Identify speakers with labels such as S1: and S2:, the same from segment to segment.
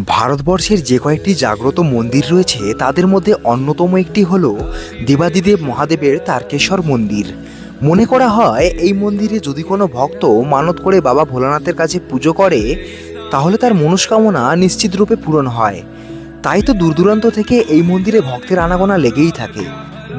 S1: ভারতবর্ষের যে কয়েকটি জাগ্রত মন্দির রয়েছে তাদের মধ্যে অন্যতম একটি হল দেবাদিদেব মহাদেবের তারকেশ্বর মন্দির। মনে করা হয় এই মন্দিরে যদি কোনো ভক্ত মানত করে বাবা ভোলানাথের কাছে পুজো করে তাহলে তার মনস্কামনা নিশ্চিত রূপে পূরণ হয়। তাই তো দূর দূরান্ত থেকে এই মন্দিরে ভক্তের আনাগোনা লেগেই থাকে।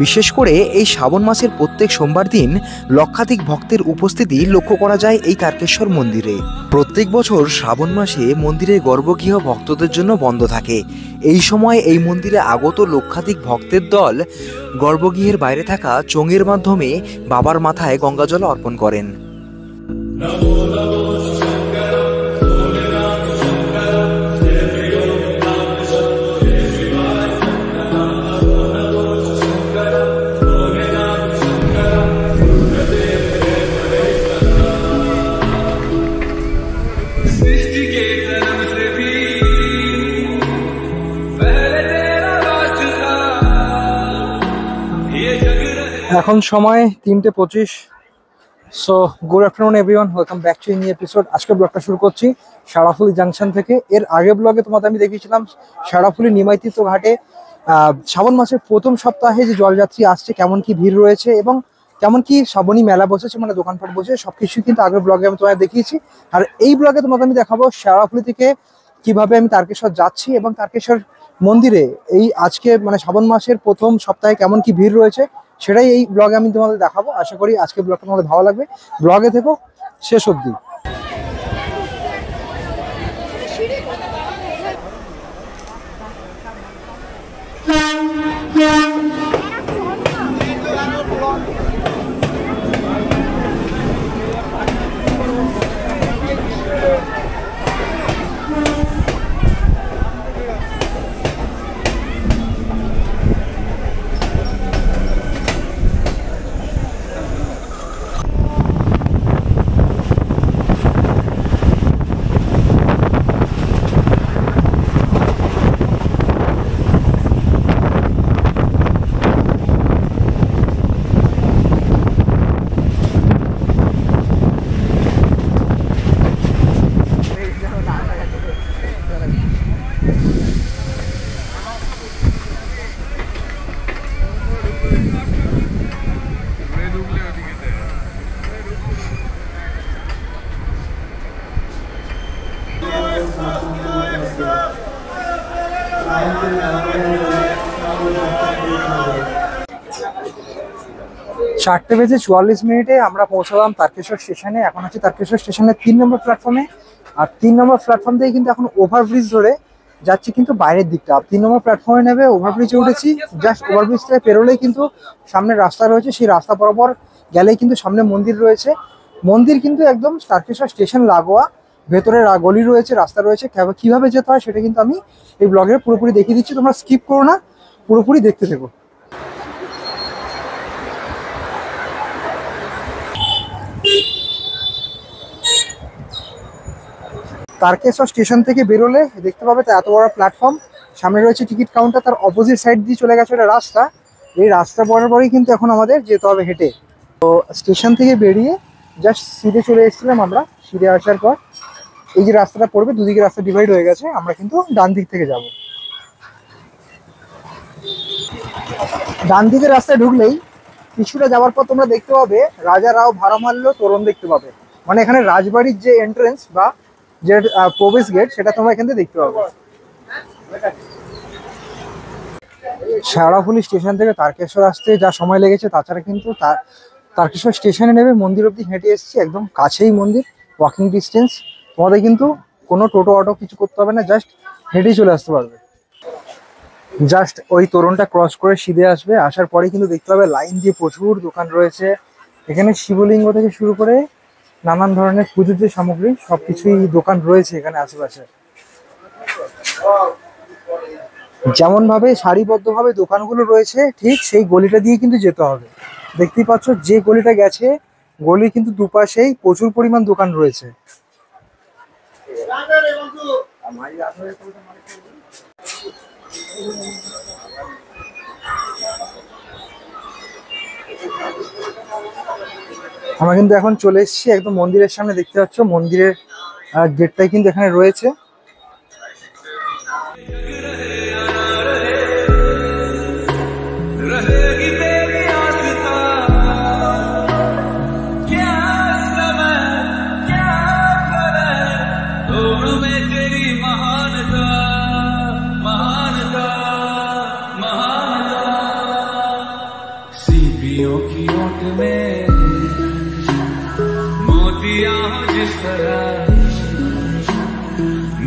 S1: বিশেষ করে এই শ্রাবণ মাসের প্রত্যেক সোমবার দিন লক্ষাধিক ভক্তের উপস্থিতি লক্ষ্য করা যায় এই তারকেশ্বর মন্দিরে। প্রত্যেক বছর শ্রাবণ মাসে মন্দিরের গর্ভগৃহ ভক্তদের জন্য বন্ধ থাকে। এই সময় এই মন্দিরে আগত লক্ষাধিক ভক্তের দল গর্ভগৃহের বাইরে থাকা চোঙের মাধ্যমে বাবার মাথায় গঙ্গাজল অর্পণ করেন।
S2: এখন সময় 3:25। So good afternoon everyone, welcome back to new episode. আজকে ব্লগটা শুরু করছি শেরাফুলি জাংশন থেকে। এর আগে ব্লগে তোমাদের আমি দেখিয়েছিলাম শেরাফুলি নিমাইতীর্থ ঘাটে শ্রাবণ মাসের প্রথম সপ্তাহে যে জলযাত্রী আসছে, কেমন কি ভিড় রয়েছে এবং কেমন কি শ্রাবণী মেলা বসেছে, মানে দোকানপাট বসেছে, সবকিছু কিন্তু আগের ব্লগে আমি তোমাদের দেখিয়েছি। আর এই ব্লগে তোমাদের আমি দেখাবো শেরাফুলি থেকে কিভাবে আমি তারকেশ্বর যাচ্ছি এবং তারকেশ্বর মন্দিরে এই আজকে মানে শ্রাবণ মাসের প্রথম সপ্তাহে কেমন কি ভিড় রয়েছে সেটাই এই ব্লগে আমি তোমাদের দেখাবো। আশা করি আজকে ব্লগটা তোমাদের ভালো লাগবে। ব্লগে থেকো শেষ অবধি। চারটে বেজে 44 মিনিটে আমরা পৌঁছলাম তারকেশ্বর স্টেশনে। এখন আছি তারকেশ্বর স্টেশনের 3 নম্বর প্ল্যাটফর্মে। আর 3 নম্বর প্ল্যাটফর্ম থেকে কিন্তু এখন ওভারব্রিজ ধরে যাচ্ছি কিন্তু বাইরের দিকটা। 3 নম্বর প্ল্যাটফর্মে নেবে ওভারব্রিজে উঠেছি। জাস্ট ওভারব্রিজ থেকে পেরোলেই কিন্তু সামনে রাস্তা রয়েছে, সেই রাস্তা বরাবর গেলেই কিন্তু সামনে মন্দির রয়েছে। মন্দির কিন্তু একদম তারকেশ্বর স্টেশন লাগোয়া, ভেতরে গলি রয়েছে, রাস্তা রয়েছে। কিভাবে যেতে হয় সেটা কিন্তু আমি এই ব্লগে পুরোপুরি দেখিয়ে দিচ্ছি, তোমরা স্কিপ করো না, পুরোপুরি দেখতে থেকো। তারকেশ্বর স্টেশন থেকে বেরোলে দেখতে পাবে তো এত বড় প্ল্যাটফর্ম, সামনে রয়েছে টিকিট কাউন্টার, তার অপোজিট সাইড দিয়ে চলে গেছে একটা রাস্তা। এই রাস্তা বরাবরই কিন্তু এখন আমাদের যেতে হবে হেঁটে। তো স্টেশন থেকে বেরিয়ে জাস্ট সিটে চলে এসেছিলাম আমরা। সিটে আসার পর এই যে রাস্তাটা পড়বে, দুদিকে রাস্তা ডিভাইড হয়ে গেছে, আমরা কিন্তু ডান দিক থেকে যাব। ডান দিকের রাস্তায় ঢুকলেই কিছুটা যাওয়ার পর তোমরা দেখতে পাবে রাজা রাও ভারমাল্য তোরণ দেখতে পাবে, মানে এখানে রাজবাড়ির যে এন্ট্রেন্স বা যে প্রবেশ গেট সেটা তোমরা এখান থেকে দেখতে পাবে। শেরাফুলি স্টেশন থেকে তারকেশ্বর আসতে যা সময় লেগেছে, তাছাড়া কিন্তু তারকেশ্বর স্টেশনে নেবে মন্দির অবধি হেঁটে এসেছি, একদম কাছেই মন্দির, ওয়াকিং ডিস্টেন্স। তোমাদের কিন্তু কোনো টোটো অটো কিছু করতে হবে না, জাস্ট হেঁটেই চলে আসতে পারবে। জাস্ট ওই তোরণটা ক্রস করে সিধে আসবে, আসার পরে কিন্তু দেখতে পাবে লাইন দিয়ে প্রচুর দোকান রয়েছে। এখানে শিবলিঙ্গ থেকে শুরু করে নানান ধরনের পুজোর যে সামগ্রী সবকিছুই দোকান রয়েছে এখানে আশেপাশে। যেমন ভাবে সারিবদ্ধভাবে দোকানগুলো রয়েছে ঠিক সেই গলিটা দিয়ে কিন্তু যেতে হবে। দেখতেই পাচ্ছ যে গলিটা গেছে, গলির কিন্তু দুপাশেই প্রচুর পরিমাণ দোকান রয়েছে। আমরা কিন্তু এখন চলে এসেছি একদম মন্দিরের সামনে। দেখতে পাচ্ছ মন্দিরের গেটটাই কিন্তু এখানে রয়েছে।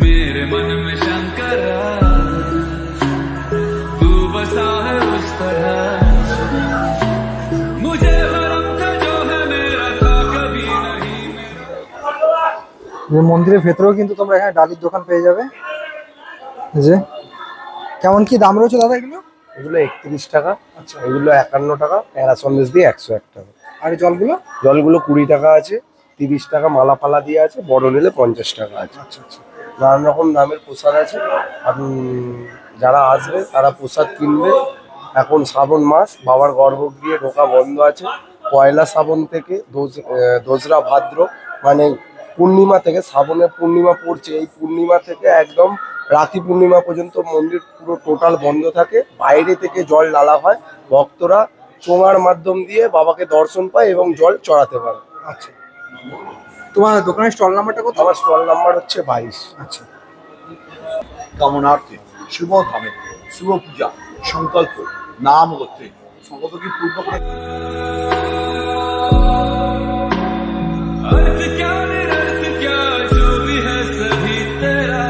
S3: मेरे मन में शंकर तू बसा है उस तरह मुझे भरम था जो है मेरा था कभी नहीं
S2: যে মন্দিরের ভেতরেও কিন্তু তোমরা এখানে ডালির দোকান পেয়ে যাবে। যে কেমন কি দাম রয়েছে দাদা এগুলো?
S4: এগুলো 31 টাকা, আচ্ছা এগুলো 51 টাকা, প্যারা সন্দেশ দিয়ে 101 টাকা।
S2: আর এই জলগুলো?
S4: জলগুলো 20 টাকা আছে, 30 টাকা মালা ফালা দিয়ে আছে, বড় নিলে 50 টাকা আছে।
S2: আচ্ছা আচ্ছা,
S4: নানান রকম দামের প্রসাদ আছে। আপনি যারা আসবে তারা প্রসাদ কিনবে। এখন শ্রাবণ মাস, বাবার গর্ভগৃহে ঢোকা বন্ধ আছে। পয়লা শ্রাবণ থেকে দোসরা ভাদ্র মানে পূর্ণিমা থেকে, শ্রাবণের পূর্ণিমা পড়ছে, এই পূর্ণিমা থেকে একদম রাখি পূর্ণিমা পর্যন্ত মন্দির পুরো টোটাল বন্ধ থাকে। বাইরে থেকে জল ঢালা হয়, ভক্তরা চোঙার মাধ্যম দিয়ে বাবাকে দর্শন পায় এবং জল চড়াতে পারে।
S2: আচ্ছা, তোমার দোকানের স্টল নাম্বারটা কত?
S4: আমার স্টল নাম্বার হচ্ছে 22।
S2: আচ্ছা,
S5: কামনার্থে শুভ ধামে শুভ পূজা সংকল্প নাম হচ্ছে সংকল্পকে পূর্ণ করে
S3: अर्थ क्या निरर्थ क्या जो भी है सभी तेरा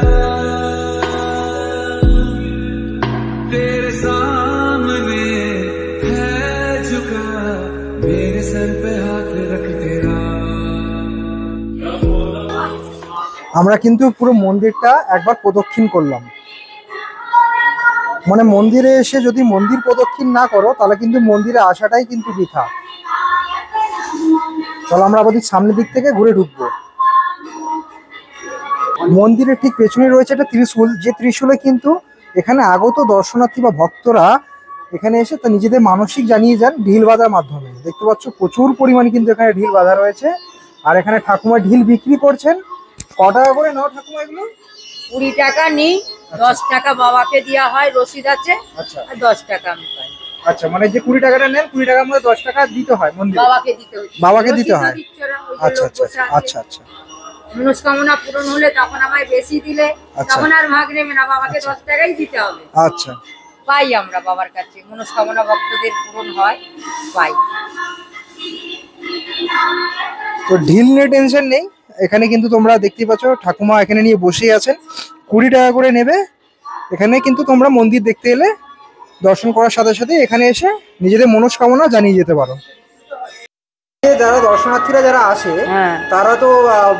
S3: तेरे सामने है झुका मेरे सर पे हाथ रख तेरा।
S2: আমরা কিন্তু পুরো মন্দিরটা একবার প্রদক্ষিণ করলাম। মানে মন্দিরে এসে যদি মন্দির প্রদক্ষিণ না করো তাহলে কিন্তু মন্দিরে আসাটাই কিন্তু বৃথা। চলো আমরা আবার সামনের দিক থেকে ঘুরে ঢুকবো। মন্দিরের ঠিক পেছনে রয়েছে একটা ত্রিশূল, যে ত্রিশূলে কিন্তু এখানে আগত দর্শনার্থী বা ভক্তরা এখানে এসে তা নিজেদের মানসিক জানিয়ে যান ঢিল বাঁধার মাধ্যমে। দেখতে পাচ্ছ প্রচুর পরিমাণে কিন্তু এখানে ঢিল বাঁধা রয়েছে। আর এখানে ঠাকুমা ঢিল বিক্রি করছেন। ক টাকা করে নাও ঠাকুমা এগুলো?
S6: 20 টাকা নিই, 10 টাকা বাবাকে দেওয়া হয়, রসিদ আছে।
S2: আচ্ছা,
S6: আর 10 টাকা আমি পাই।
S2: আচ্ছা, মানে যে 20 টাকাটা নেন 20 টাকার মধ্যে 10 টাকা দিতে হয় মন্দিরে?
S6: বাবাকে দিতে হয়।
S2: বাবাকে দিতে হয়। আচ্ছা আচ্ছা
S6: আচ্ছা
S2: আচ্ছা আচ্ছা,
S6: মনস্কামনা পূরণ হলে তখন আমায় বেশি দিলে
S2: আচ্ছা।
S6: তখন আর ভাগ নেবে না, বাবাকে 10 টাকাই দিতে হবে।
S2: আচ্ছা,
S6: পাই আমরা বাবার কাছে, মনস্কামনা ভক্তদের পূরণ হয়, পাই।
S2: তো ঢিল নিয়ে টেনশন নেই। এখানে কিন্তু তোমরা দেখতে পাচ্ছ ঠাকুমা এখানে নিয়ে বসেই আছেন। 20 টাকা করে নেবে। এখানে কিন্তু তোমরা মন্দির দেখতে এলে দর্শন করার সাথে সাথে এখানে এসে নিজেদের মনস্কামনা জানিয়ে যেতে পারো। যারা দর্শনার্থীরা যারা আসে তারা তো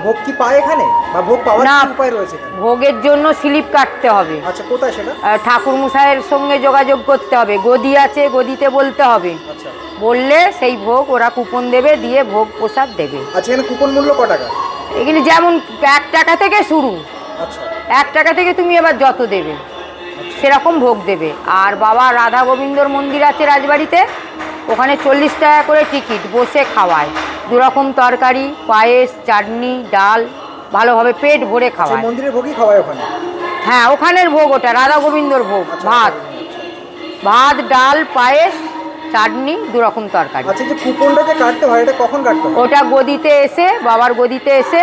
S2: ভোগ কি পায় এখানে, বা ভোগ পাওয়ার
S6: না,
S2: কি উপায় রয়েছে এখানে?
S6: ভোগের জন্য স্লিপ কাটতে হবে।
S2: আচ্ছা, কোথায় সেটা?
S6: ঠাকুর মশাইয়ের সঙ্গে যোগাযোগ করতে হবে। গদি আছে, গদিতে বলতে হবে।
S2: আচ্ছা,
S6: বললে সেই ভোগ ওরা কুপন দেবে, দিয়ে ভোগ প্রসাদ দেবে।
S2: আচ্ছা, এখানে কুপন মূল্য ক টাকা?
S6: এগুলি যেমন 1 টাকা থেকে শুরু।
S2: আচ্ছা,
S6: 1 টাকা থেকে তুমি এবার যত দেবে সেরকম ভোগ দেবে। আর বাবা রাধা গোবিন্দর মন্দির আছে রাজবাড়িতে, ওখানে 40 টাকা করে টিকিট, বসে খাওয়ায়। 2 রকম তরকারি, পায়েস, চাটনি, ডাল, ভালোভাবে পেট ভরে খাওয়ায়।
S2: মন্দিরের ভোগই খাওয়ায় ওখানে?
S6: হ্যাঁ, ওখানের ভোগ ওটা, রাধা গোবিন্দর ভোগ। ভাত, ভাত, ডাল, পায়েস, চাটনি, 2 রকম তরকারি।
S2: আচ্ছা, যে কুপনটা যে কাটতে হয় এটা কখন কাটতে হয়?
S6: ওটা গদিতে এসে, বাবার গদিতে এসে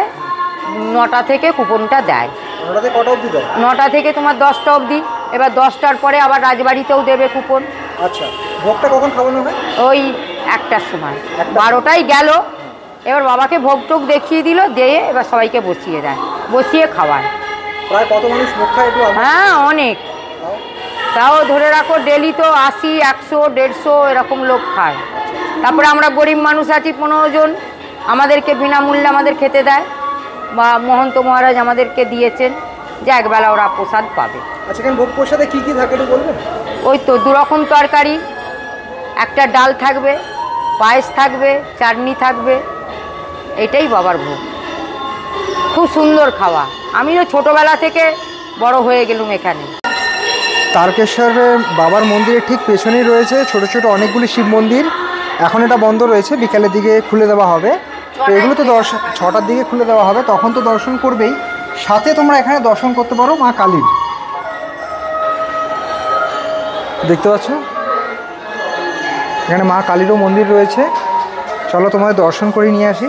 S6: 9টা থেকে কুপনটা দেয়।
S2: 9টাতে কটা অবধি দেয়?
S6: 9টা থেকে তোমার 10টা অবধি। এবার 10টার পরে আবার রাজবাড়িতেও দেবে কুপন।
S2: আচ্ছা, ভোগটা কখন খাওয়ানো হয়?
S6: ওই 1টার সময়, 12টাই গেল। এবার বাবাকে ভোগ টোগ দেখিয়ে দিল, দিয়ে এবার সবাইকে বসিয়ে দেয়, বসিয়ে খাওয়ায়।
S2: প্রায় কত মানুষ ভোগ খায় একটু?
S6: হ্যাঁ, অনেক। তাও ধরে রাখো ডেলি তো 80, 100, 150 এরকম লোক খায়। তারপরে আমরা গরিব মানুষ আছি 15 জন, আমাদেরকে বিনামূল্যে আমাদের খেতে দেয়, বা মহন্ত মহারাজ আমাদেরকে দিয়েছেন যে একবেলা ওরা প্রসাদ পাবে।
S2: আচ্ছা, এখানে ভোগ প্রসাদে কি কি থাকে একটু বলবেন?
S6: ওই তো 2 রকম তরকারি, একটা ডাল থাকবে, পায়েস থাকবে, চাটনি থাকবে, এটাই বাবার ভোগ। খুব সুন্দর খাওয়া। আমিও ছোটবেলা থেকে বড় হয়ে গেলুম এখানে।
S2: তারকেশ্বরে বাবার মন্দিরের ঠিক পেছনেই রয়েছে ছোট ছোট অনেকগুলি শিব মন্দির। এখন এটা বন্ধ রয়েছে, বিকালের দিকে খুলে দেওয়া হবে। তো এগুলো তো 6টার দিকে খুলে দেওয়া হবে, তখন তো দর্শন করবেই। সাথে তোমরা এখানে দর্শন করতে পারো মা কালীর। দেখতে পাচ্ছ এখানে মা কালীরও মন্দির রয়েছে। চলো তোমাদের দর্শন করে নিয়ে আসি।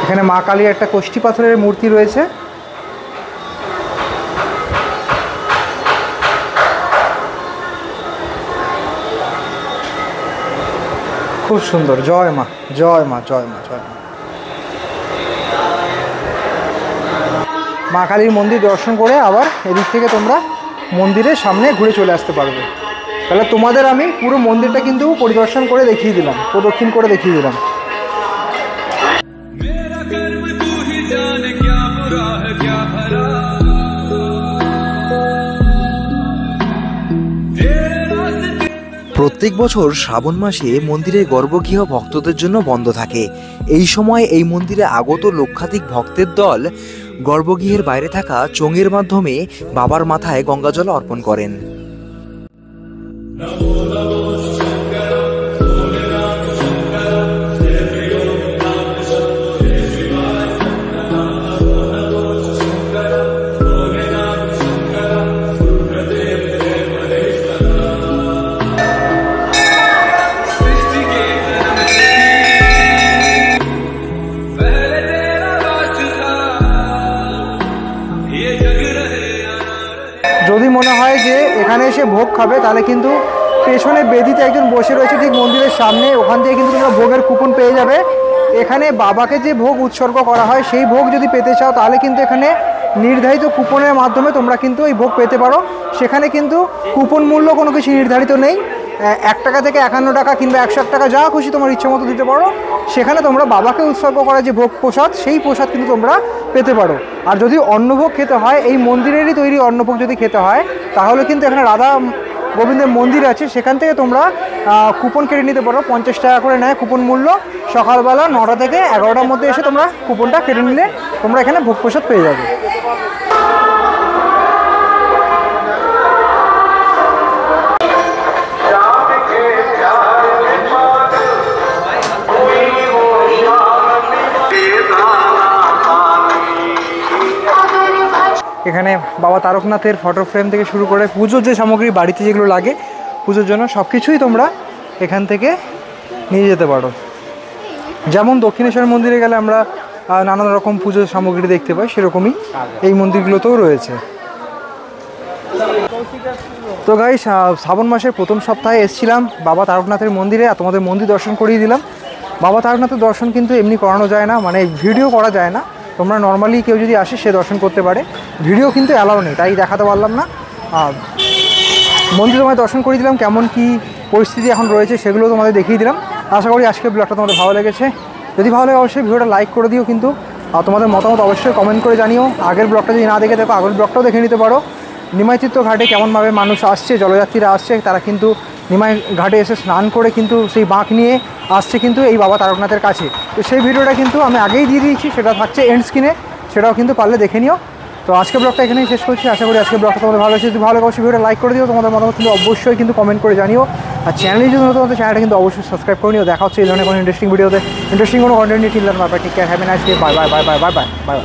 S2: এখানে মা কালীর একটা কোষ্ঠী পাথরের মূর্তি রয়েছে। খুব সুন্দর। জয় মা, জয় মা, জয় মা, জয় মা। মা কালীর মন্দির দর্শন করে আবার এদিক থেকে তোমরা মন্দিরের সামনে ঘুরে চলে আসতে পারবে। তাহলে তোমাদের আমি পুরো মন্দিরটা কিন্তু পরিদর্শন করে দেখিয়ে দিলাম, প্রদক্ষিণ করে দেখিয়ে দিলাম।
S3: मेरा कर्म तू ही जाने क्या बुरा है क्या भला तेरे रास्ते
S1: প্রত্যেক বছর শ্রাবণ মাসে মন্দিরের গর্ভগৃহ ভক্তদের জন্য বন্ধ থাকে। এই সময় এই মন্দিরে আগত লক্ষাধিক ভক্তের দল গর্ভগৃহের বাইরে থাকা চোঙের মাধ্যমে বাবার মাথায় গঙ্গাজল অর্পণ করেন।
S3: सृष्टि के जन्म से पहले तेरा वास था ये जग रहे या ना रहे
S2: যদি মনে হয় যে এখানে এসে ভোগ খাবে তাহলে কিন্তু পেছনে বেদিতে একজন বসে রয়েছে ঠিক মন্দিরের সামনে, ওখান থেকে কিন্তু তোমরা ভোগের কুপন পেয়ে যাবে। এখানে বাবাকে যে ভোগ উৎসর্গ করা হয় সেই ভোগ যদি পেতে চাও তাহলে কিন্তু এখানে নির্ধারিত কুপনের মাধ্যমে তোমরা কিন্তু এই ভোগ পেতে পারো। সেখানে কিন্তু কুপন মূল্য কোনো কিছু নির্ধারিত নেই। 1 টাকা থেকে 51 টাকা কিংবা 101 টাকা যা খুশি তোমার ইচ্ছে মতো দিতে পারো। সেখানে তোমরা বাবাকে উৎসর্গ করা যে ভোগ প্রসাদ সেই প্রসাদ কিন্তু তোমরা পেতে পারো। আর যদি অন্নভোগ খেতে হয়, এই মন্দিরেরই তৈরি অন্নভোগ যদি খেতে হয় তাহলে কিন্তু এখানে রাধা গোবিন্দের মন্দির আছে, সেখান থেকে তোমরা কুপন কেটে নিতে পারো। 50 টাকা করে নেয় কুপন মূল্য। সকালবেলা 9টা থেকে 11টার মধ্যে এসে তোমরা কুপনটা কেটে নিলে তোমরা এখানে ভোগ প্রসাদ পেয়ে যাবে। এখানে বাবা তারকনাথের ফটো ফ্রেম থেকে শুরু করে পুজোর যে সামগ্রী বাড়িতে যেগুলো লাগে পুজোর জন্য সব কিছুই তোমরা এখান থেকে নিয়ে যেতে পারো। যেমন দক্ষিণেশ্বর মন্দিরে গেলে আমরা নানান রকম পুজোর সামগ্রী দেখতে পাই, সেরকমই এই মন্দিরগুলোতেও রয়েছে। তো গাইস, শ্রাবণ মাসের প্রথম সপ্তাহে এসেছিলাম বাবা তারকনাথের মন্দিরে, আর তোমাদের মন্দির দর্শন করিয়ে দিলাম। বাবা তারকনাথের দর্শন কিন্তু এমনি করানো যায় না, মানে ভিডিও করা যায় না। তোমরা নর্মালি কেউ যদি আসে সে দর্শন করতে পারে, ভিডিও কিন্তু অ্যালাউ নেই, তাই দেখাতে পারলাম না। মন্দির তোমায় দর্শন করে দিলাম, কেমন কি পরিস্থিতি এখন রয়েছে সেগুলো তোমাদের দেখিয়ে দিলাম। আশা করি আজকের ব্লগটা তোমাদের ভালো লেগেছে। যদি ভালো লাগে অবশ্যই ভিডিওটা লাইক করে দিও, কিন্তু তোমাদের মতামত অবশ্যই কমেন্ট করে জানিও। আগের ব্লগটা যদি না দেখে দেখো আগের ব্লগটাও দেখে নিতে পারো। নিমাই তীর্থ ঘাটে কেমনভাবে মানুষ আসছে, জলযাত্রীরা আসছে, তারা কিন্তু নিমাই ঘাটে এসে স্নান করে কিন্তু সেই বাঁক নিয়ে আসছে কিন্তু এই বাবা তারকনাথের কাছে। তো সেই ভিডিওটা কিন্তু আমি আগেই দিয়ে দিয়েছি, সেটা থাকছে এন্ড স্ক্রিনে, সেটাও কিন্তু পারলে দেখে নিও। তো আজকের ব্লগটা এখানেই শেষ করছি। আশা করি আজকের ব্লগটা তোমাদের ভালো লাগছে। যদি ভালো লাগে অবশ্যই ভিডিওটা লাইক করে দিও, তোমাদের মতামত কিন্তু অবশ্যই কিন্তু কমেন্ট করে জানিও। আর চ্যানেলে যদি তোমাদের চ্যানেলটা কিন্তু অবশ্যই সাবস্ক্রাইব করে নিও। দেখা হচ্ছে এই ধরনের কোনো ইন্টারেস্টিং ভিডিওতে, ইন্টারেস্টিং কোনো কন্টেন্ট নিয়ে। Till then bye bye, take care, have a nice day, bye bye bye bye bye bye by.